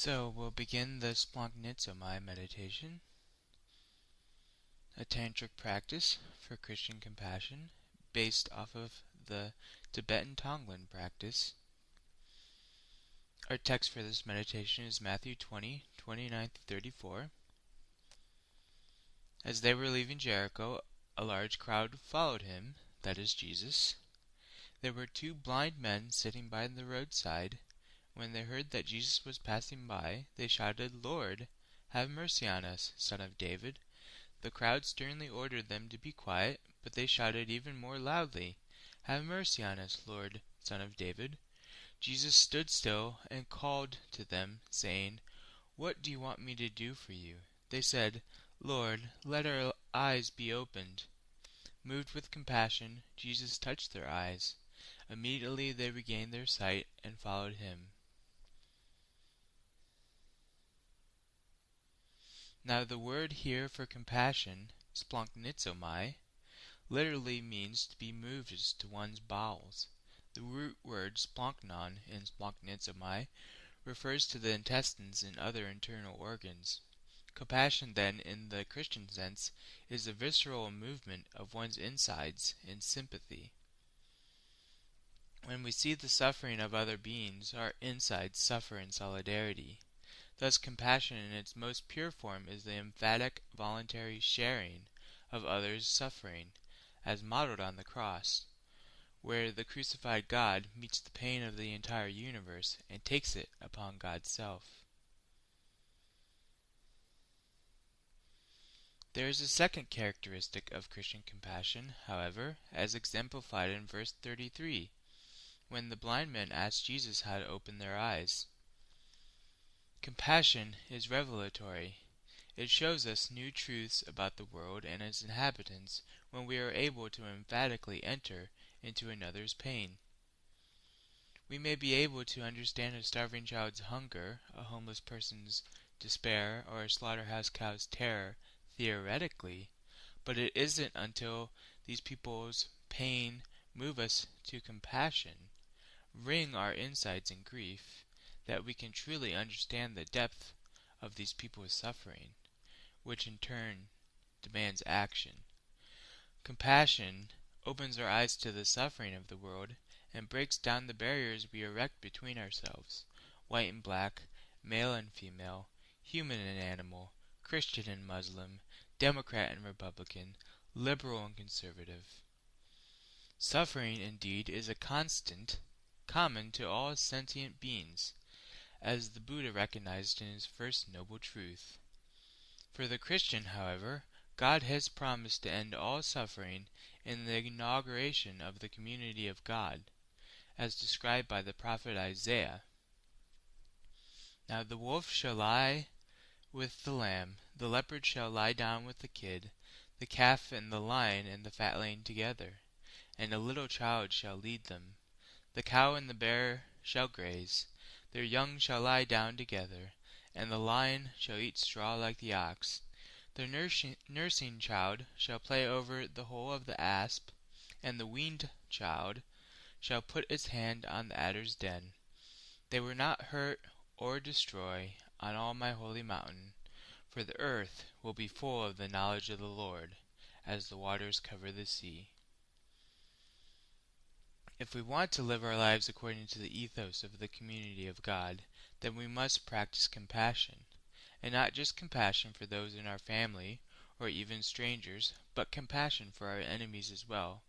So we'll begin the Splagchnizomai meditation, a tantric practice for Christian compassion based off of the Tibetan Tonglen practice. Our text for this meditation is Matthew 20:29-34. As they were leaving Jericho, a large crowd followed him, that is Jesus. There were two blind men sitting by the roadside. When they heard that Jesus was passing by, they shouted, "Lord, have mercy on us, Son of David." The crowd sternly ordered them to be quiet, but they shouted even more loudly, "Have mercy on us, Lord, Son of David." Jesus stood still and called to them, saying, "What do you want me to do for you?" They said, "Lord, let our eyes be opened." Moved with compassion, Jesus touched their eyes. Immediately they regained their sight and followed him. Now the word here for compassion, Splagchnizomai, literally means to be moved to one's bowels. The root word splagchnon in Splagchnizomai refers to the intestines and other internal organs. Compassion then, in the Christian sense, is a visceral movement of one's insides in sympathy. When we see the suffering of other beings, our insides suffer in solidarity. Thus compassion in its most pure form is the emphatic, voluntary sharing of others' suffering, as modeled on the cross, where the crucified God meets the pain of the entire universe and takes it upon God's self. There is a second characteristic of Christian compassion, however, as exemplified in verse 33, when the blind men asked Jesus how to open their eyes. Compassion is revelatory. It shows us new truths about the world and its inhabitants when we are able to emphatically enter into another's pain. We may be able to understand a starving child's hunger, a homeless person's despair, or a slaughterhouse cow's terror theoretically, but it isn't until these people's pain move us to compassion, wring our insides in grief, that we can truly understand the depth of these people's suffering, which in turn demands action. Compassion opens our eyes to the suffering of the world and breaks down the barriers we erect between ourselves, white and black, male and female, human and animal, Christian and Muslim, Democrat and Republican, liberal and conservative. Suffering, indeed, is a constant common to all sentient beings, as the Buddha recognized in his first noble truth. For the Christian, however, God has promised to end all suffering in the inauguration of the community of God, as described by the prophet Isaiah. Now the wolf shall lie with the lamb, the leopard shall lie down with the kid, the calf and the lion and the fatling together, and a little child shall lead them. The cow and the bear shall graze, their young shall lie down together, and the lion shall eat straw like the ox. The nursing child shall play over the hole of the asp, and the weaned child shall put its hand on the adder's den. They will not hurt or destroy on all my holy mountain, for the earth will be full of the knowledge of the Lord, as the waters cover the sea. If we want to live our lives according to the ethos of the community of God, then we must practice compassion, and not just compassion for those in our family or even strangers, but compassion for our enemies as well.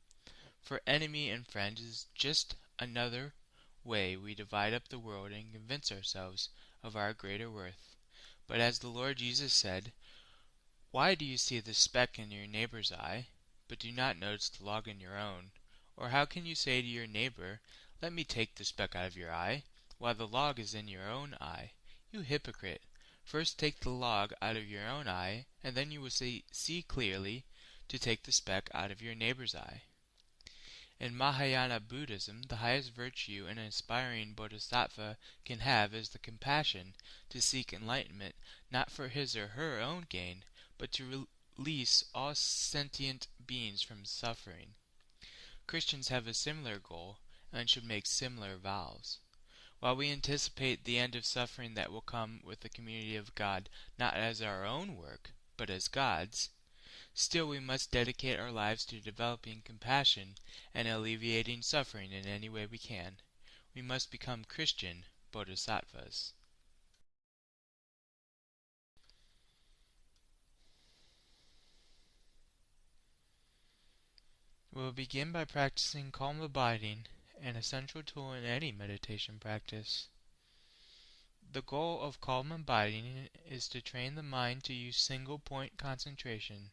For enemy and friend is just another way we divide up the world and convince ourselves of our greater worth. But as the Lord Jesus said, "Why do you see the speck in your neighbor's eye, but do not notice the log in your own? Or how can you say to your neighbor, 'Let me take the speck out of your eye,' while the log is in your own eye? You hypocrite! First take the log out of your own eye, and then you will see clearly to take the speck out of your neighbor's eye." In Mahayana Buddhism, the highest virtue an aspiring bodhisattva can have is the compassion to seek enlightenment not for his or her own gain, but to release all sentient beings from suffering. Christians have a similar goal and should make similar vows. While we anticipate the end of suffering that will come with the community of God, not as our own work, but as God's, still we must dedicate our lives to developing compassion and alleviating suffering in any way we can. We must become Christian bodhisattvas. We'll begin by practicing calm abiding, an essential tool in any meditation practice. The goal of calm abiding is to train the mind to use single-point concentration,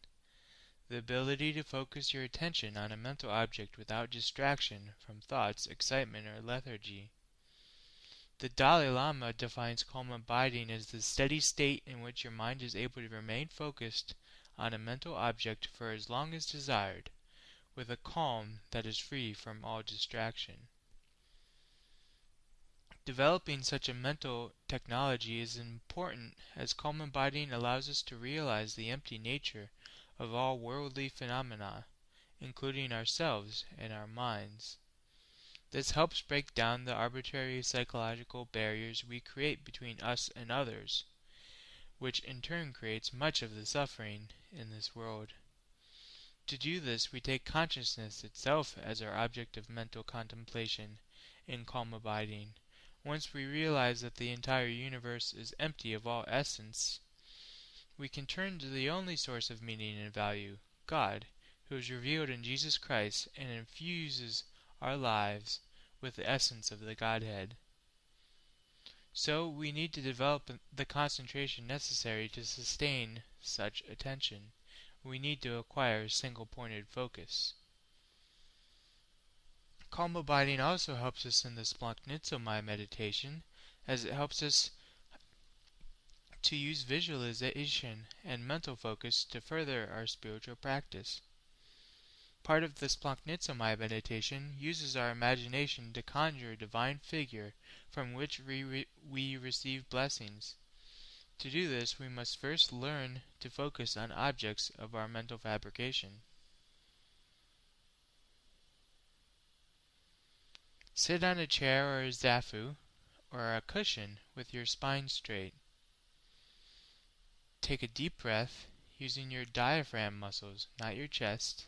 the ability to focus your attention on a mental object without distraction from thoughts, excitement, or lethargy. The Dalai Lama defines calm abiding as the steady state in which your mind is able to remain focused on a mental object for as long as desired, with a calm that is free from all distraction. Developing such a mental technology is important as calm abiding allows us to realize the empty nature of all worldly phenomena, including ourselves and our minds. This helps break down the arbitrary psychological barriers we create between us and others, which in turn creates much of the suffering in this world. To do this, we take consciousness itself as our object of mental contemplation in calm abiding. Once we realize that the entire universe is empty of all essence, we can turn to the only source of meaning and value, God, who is revealed in Jesus Christ and infuses our lives with the essence of the Godhead. So we need to develop the concentration necessary to sustain such attention. We need to acquire single-pointed focus. Calm abiding also helps us in the Splagchnizomai meditation, as it helps us to use visualization and mental focus to further our spiritual practice. Part of the Splagchnizomai meditation uses our imagination to conjure a divine figure from which we receive blessings. To do this, we must first learn to focus on objects of our mental fabrication. Sit on a chair or a zafu, or a cushion with your spine straight. Take a deep breath using your diaphragm muscles, not your chest.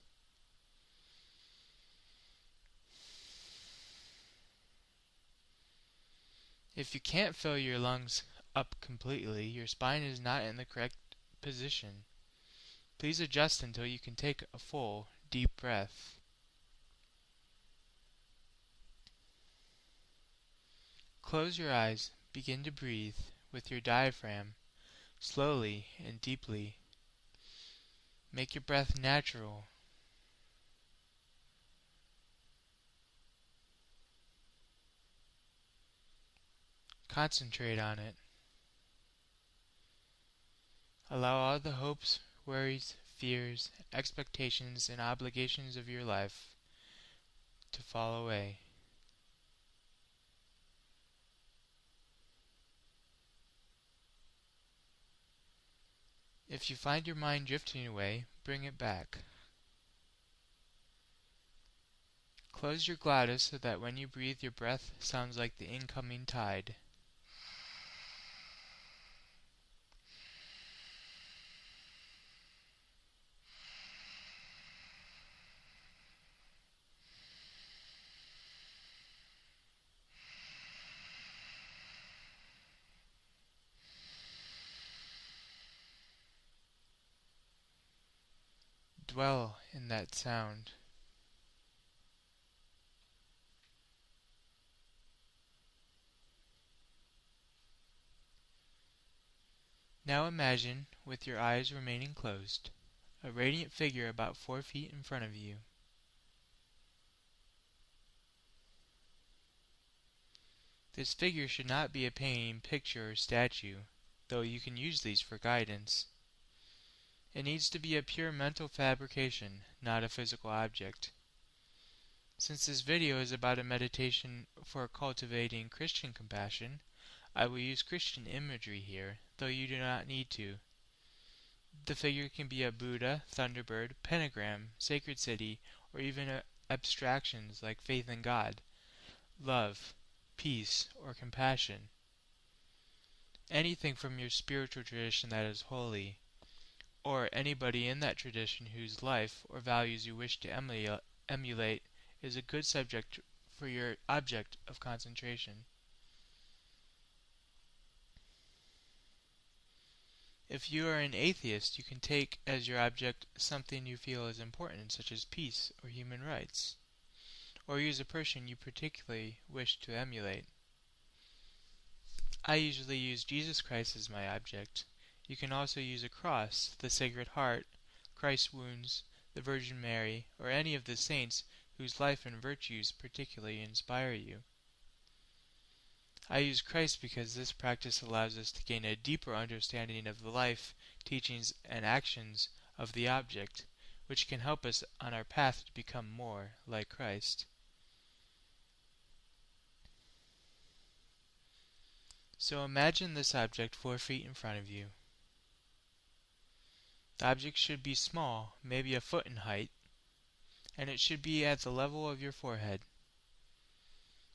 If you can't fill your lungs up completely, your spine is not in the correct position. Please adjust until you can take a full, deep breath. Close your eyes. Begin to breathe with your diaphragm, slowly and deeply. Make your breath natural. Concentrate on it. Allow all the hopes, worries, fears, expectations, and obligations of your life to fall away. If you find your mind drifting away, bring it back. Close your glottis so that when you breathe, your breath sounds like the incoming tide. Dwell in that sound. Now imagine, with your eyes remaining closed, a radiant figure about 4 feet in front of you. This figure should not be a painting, picture, or statue, though you can use these for guidance. It needs to be a pure mental fabrication, not a physical object. Since this video is about a meditation for cultivating Christian compassion, I will use Christian imagery here, though you do not need to. The figure can be a Buddha, Thunderbird, pentagram, sacred city, or even abstractions like faith in God, love, peace, or compassion. Anything from your spiritual tradition that is holy, or anybody in that tradition whose life or values you wish to emulate is a good subject for your object of concentration. If you are an atheist, you can take as your object something you feel is important, such as peace or human rights, or use a person you particularly wish to emulate. I usually use Jesus Christ as my object. You can also use a cross, the Sacred Heart, Christ's wounds, the Virgin Mary, or any of the saints whose life and virtues particularly inspire you. I use Christ because this practice allows us to gain a deeper understanding of the life, teachings, and actions of the object, which can help us on our path to become more like Christ. So imagine this object 4 feet in front of you. The object should be small, maybe a foot in height, and it should be at the level of your forehead.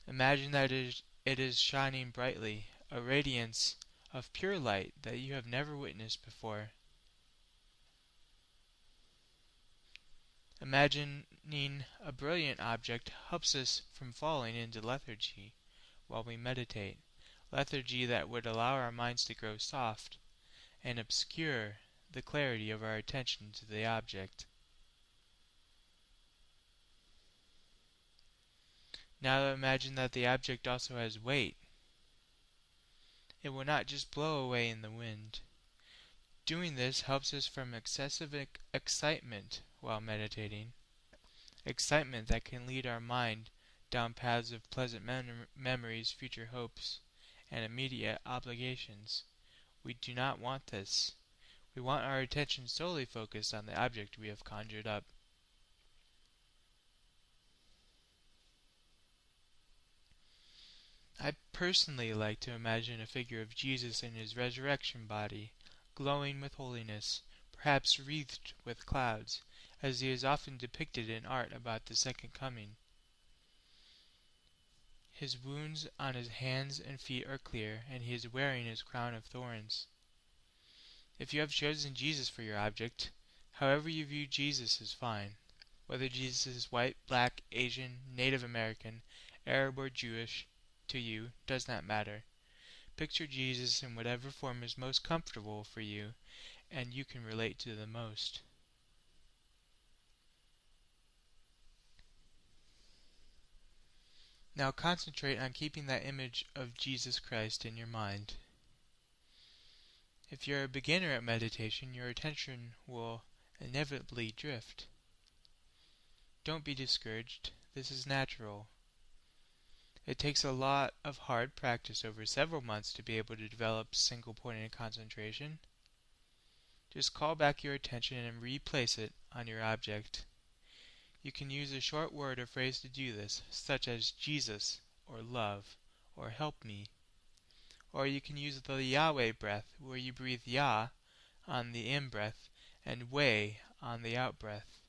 Imagine that it is shining brightly, a radiance of pure light that you have never witnessed before. Imagining a brilliant object helps us from falling into lethargy while we meditate, lethargy that would allow our minds to grow soft and obscure the clarity of our attention to the object. Now imagine that the object also has weight. It will not just blow away in the wind. Doing this helps us from excessive excitement while meditating, excitement that can lead our mind down paths of pleasant memories, future hopes, and immediate obligations. We do not want this. We want our attention solely focused on the object we have conjured up. I personally like to imagine a figure of Jesus in his resurrection body, glowing with holiness, perhaps wreathed with clouds, as he is often depicted in art about the second coming. His wounds on his hands and feet are clear, and he is wearing his crown of thorns. If you have chosen Jesus for your object, however you view Jesus is fine. Whether Jesus is white, black, Asian, Native American, Arab, or Jewish, to you, does not matter. Picture Jesus in whatever form is most comfortable for you and you can relate to the most. Now concentrate on keeping that image of Jesus Christ in your mind. If you're a beginner at meditation, your attention will inevitably drift. Don't be discouraged. This is natural. It takes a lot of hard practice over several months to be able to develop single-pointed concentration. Just call back your attention and replace it on your object. You can use a short word or phrase to do this, such as Jesus, or love, or help me. Or you can use the Yahweh breath, where you breathe Yah on the in-breath and Weh on the out-breath.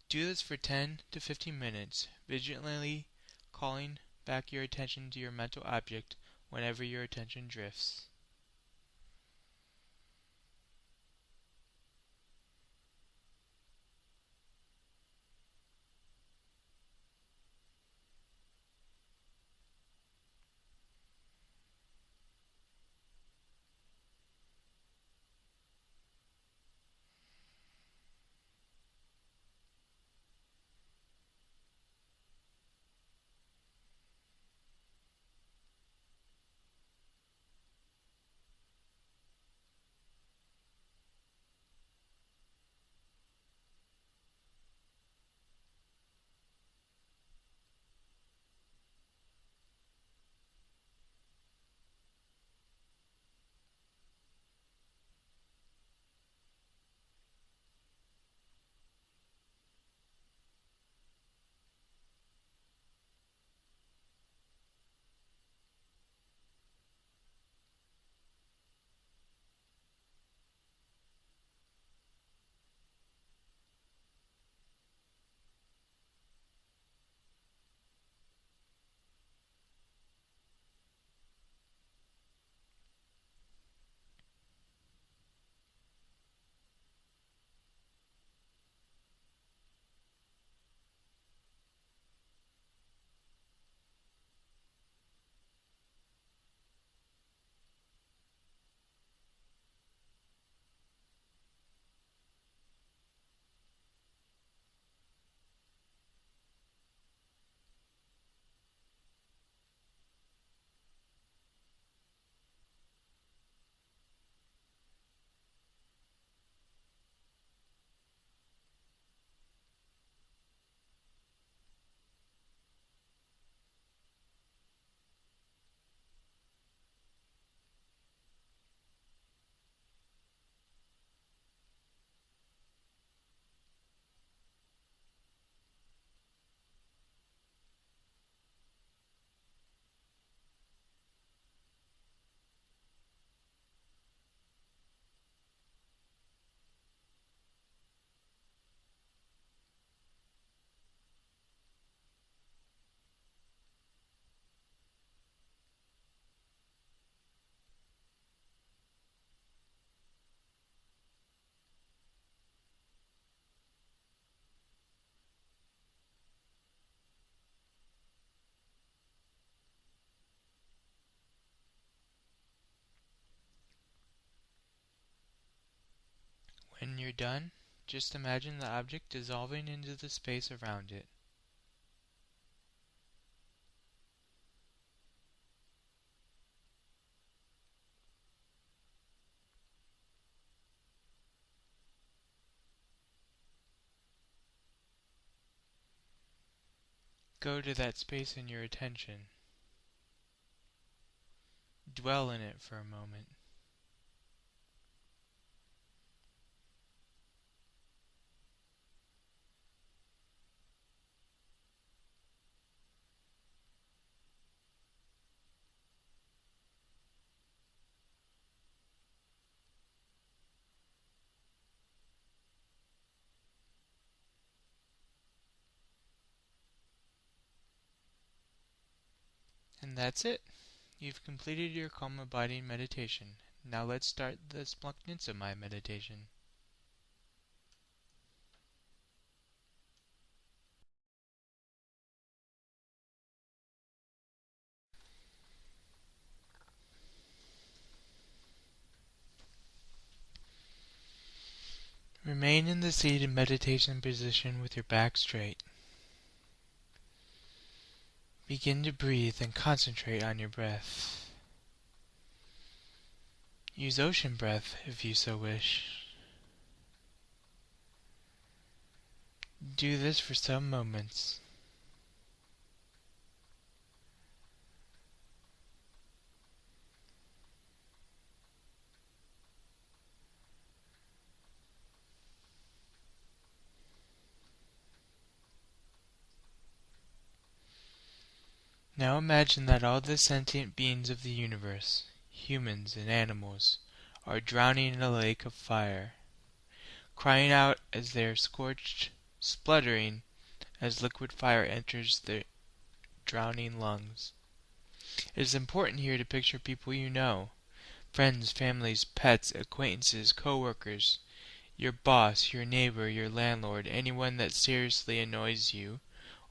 Do this for 10 to 15 minutes, vigilantly calling back your attention to your mental object whenever your attention drifts. When you're done, just imagine the object dissolving into the space around it. Go to that space in your attention. Dwell in it for a moment. And that's it. You've completed your calm abiding meditation. Now let's start the Splagchnizomai meditation. Remain in the seated meditation position with your back straight. Begin to breathe and concentrate on your breath. Use ocean breath if you so wish. Do this for some moments. Now imagine that all the sentient beings of the universe, humans and animals, are drowning in a lake of fire, crying out as they are scorched, spluttering as liquid fire enters their drowning lungs. It is important here to picture people you know, friends, families, pets, acquaintances, co-workers, your boss, your neighbor, your landlord, anyone that seriously annoys you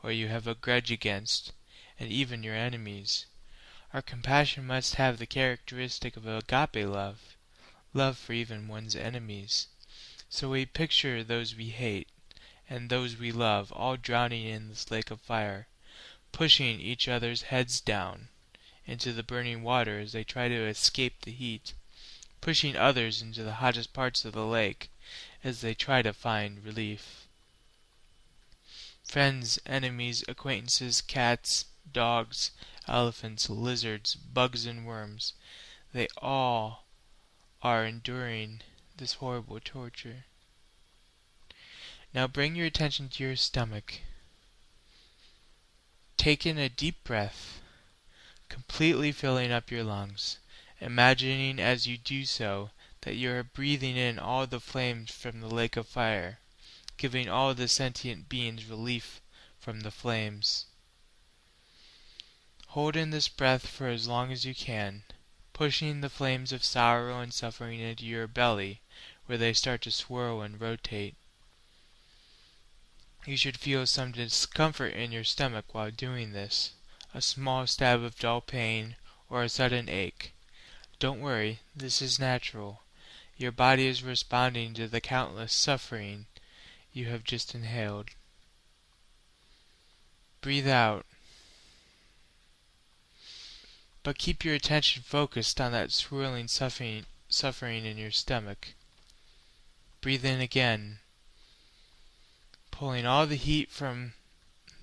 or you have a grudge against, and even your enemies. Our compassion must have the characteristic of agape love, love for even one's enemies. So we picture those we hate and those we love all drowning in this lake of fire, pushing each other's heads down into the burning water as they try to escape the heat, pushing others into the hottest parts of the lake as they try to find relief. Friends, enemies, acquaintances, cats, dogs, elephants, lizards, bugs and worms, they all are enduring this horrible torture. Now bring your attention to your stomach. Take in a deep breath, completely filling up your lungs, imagining as you do so that you are breathing in all the flames from the lake of fire, giving all the sentient beings relief from the flames. Hold in this breath for as long as you can, pushing the flames of sorrow and suffering into your belly, where they start to swirl and rotate. You should feel some discomfort in your stomach while doing this, a small stab of dull pain or a sudden ache. Don't worry, this is natural. Your body is responding to the countless suffering you have just inhaled. Breathe out. But keep your attention focused on that swirling suffering in your stomach. Breathe in again, pulling all the heat from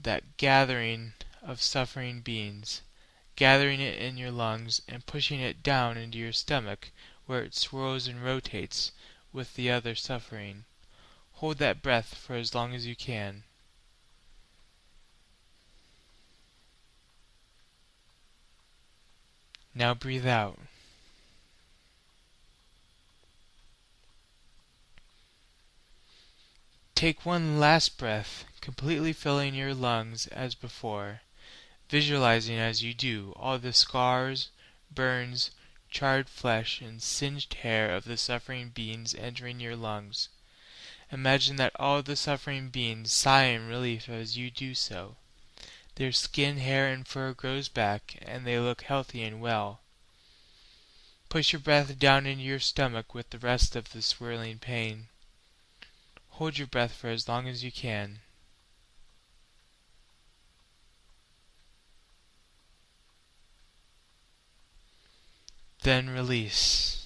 that gathering of suffering beings, gathering it in your lungs and pushing it down into your stomach where it swirls and rotates with the other suffering. Hold that breath for as long as you can. Now breathe out. Take one last breath, completely filling your lungs as before, visualizing as you do all the scars, burns, charred flesh, and singed hair of the suffering beings entering your lungs. Imagine that all the suffering beings sigh in relief as you do so. Their skin, hair, and fur grows back, and they look healthy and well. Push your breath down into your stomach with the rest of the swirling pain. Hold your breath for as long as you can. Then release.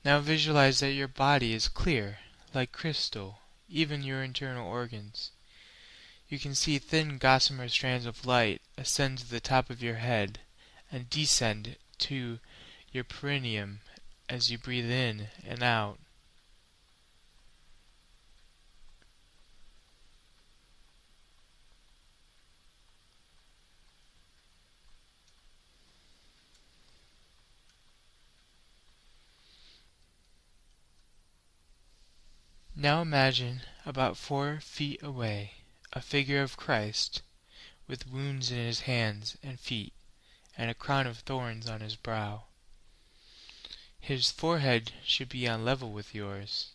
Now visualize that your body is clear, like crystal, even your internal organs. You can see thin gossamer strands of light ascend to the top of your head and descend to your perineum as you breathe in and out. Now imagine, about 4 feet away, a figure of Christ, with wounds in his hands and feet, and a crown of thorns on his brow. His forehead should be on level with yours.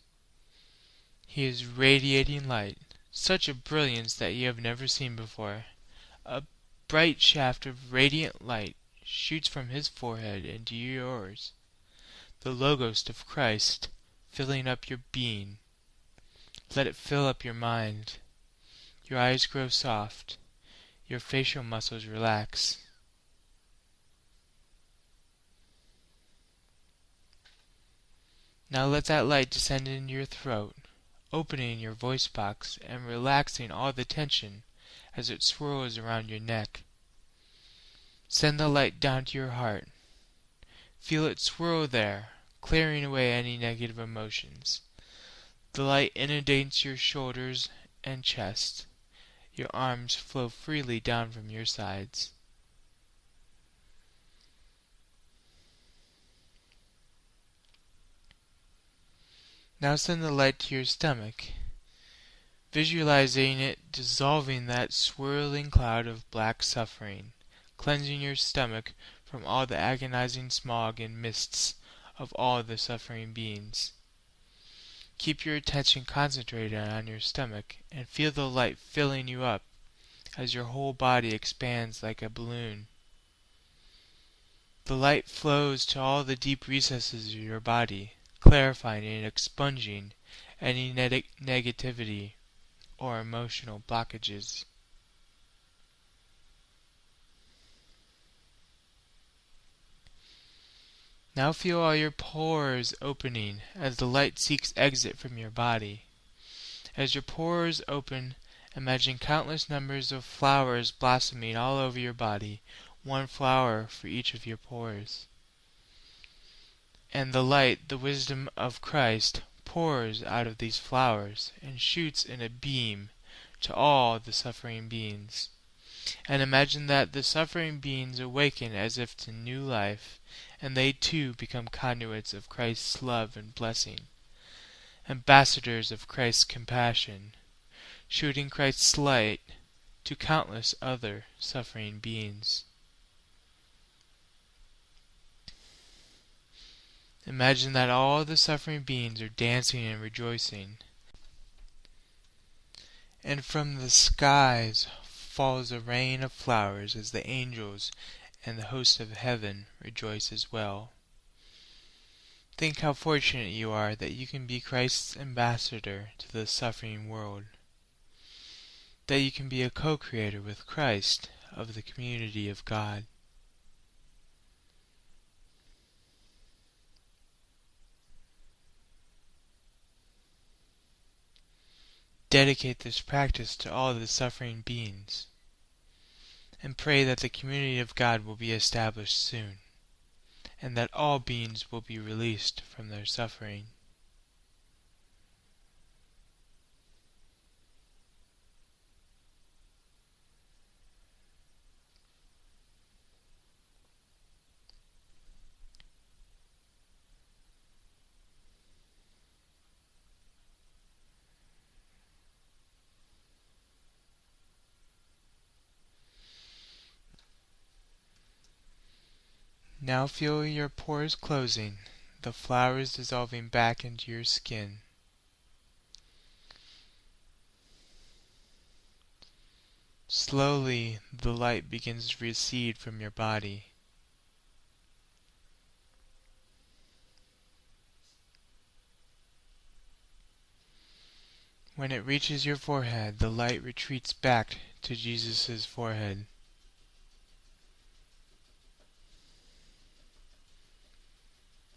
He is radiating light, such a brilliance that you have never seen before. A bright shaft of radiant light shoots from his forehead into yours, the Logos of Christ filling up your being. Let it fill up your mind. Your eyes grow soft. Your facial muscles relax. Now let that light descend into your throat, opening your voice box and relaxing all the tension as it swirls around your neck. Send the light down to your heart. Feel it swirl there, clearing away any negative emotions. The light inundates your shoulders and chest. Your arms flow freely down from your sides. Now send the light to your stomach, visualizing it dissolving that swirling cloud of black suffering, cleansing your stomach from all the agonizing smog and mists of all the suffering beings. Keep your attention concentrated on your stomach and feel the light filling you up as your whole body expands like a balloon. The light flows to all the deep recesses of your body, clarifying and expunging any negativity or emotional blockages. Now feel all your pores opening as the light seeks exit from your body. As your pores open, imagine countless numbers of flowers blossoming all over your body, one flower for each of your pores. And the light, the wisdom of Christ, pours out of these flowers and shoots in a beam to all the suffering beings. And imagine that the suffering beings awaken as if to new life, and they too become conduits of Christ's love and blessing, ambassadors of Christ's compassion, shooting Christ's light to countless other suffering beings. Imagine that all the suffering beings are dancing and rejoicing, and from the skies falls a rain of flowers as the angels and the hosts of heaven rejoice as well. Think how fortunate you are that you can be Christ's ambassador to the suffering world, that you can be a co-creator with Christ of the community of God. Dedicate this practice to all the suffering beings, and pray that the community of God will be established soon, and that all beings will be released from their suffering. Now feel your pores closing, the flowers dissolving back into your skin. Slowly, the light begins to recede from your body. When it reaches your forehead, the light retreats back to Jesus' forehead.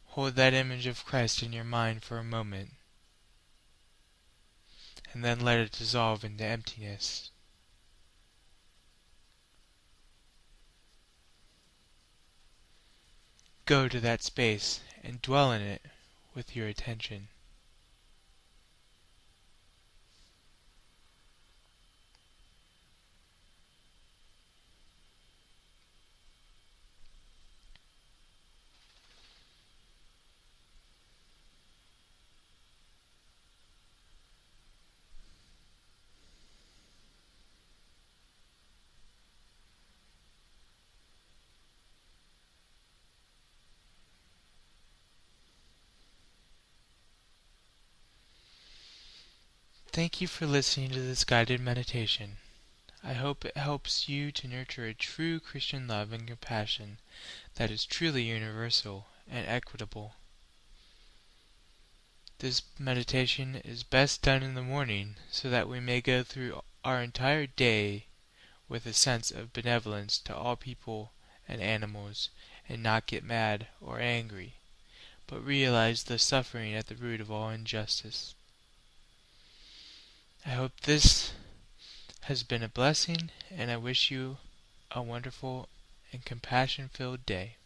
Hold that image of Christ in your mind for a moment, and then let it dissolve into emptiness. Go to that space and dwell in it with your attention. Thank you for listening to this guided meditation. I hope it helps you to nurture a true Christian love and compassion that is truly universal and equitable. This meditation is best done in the morning so that we may go through our entire day with a sense of benevolence to all people and animals and not get mad or angry, but realize the suffering at the root of all injustice. I hope this has been a blessing, and I wish you a wonderful and compassion-filled day.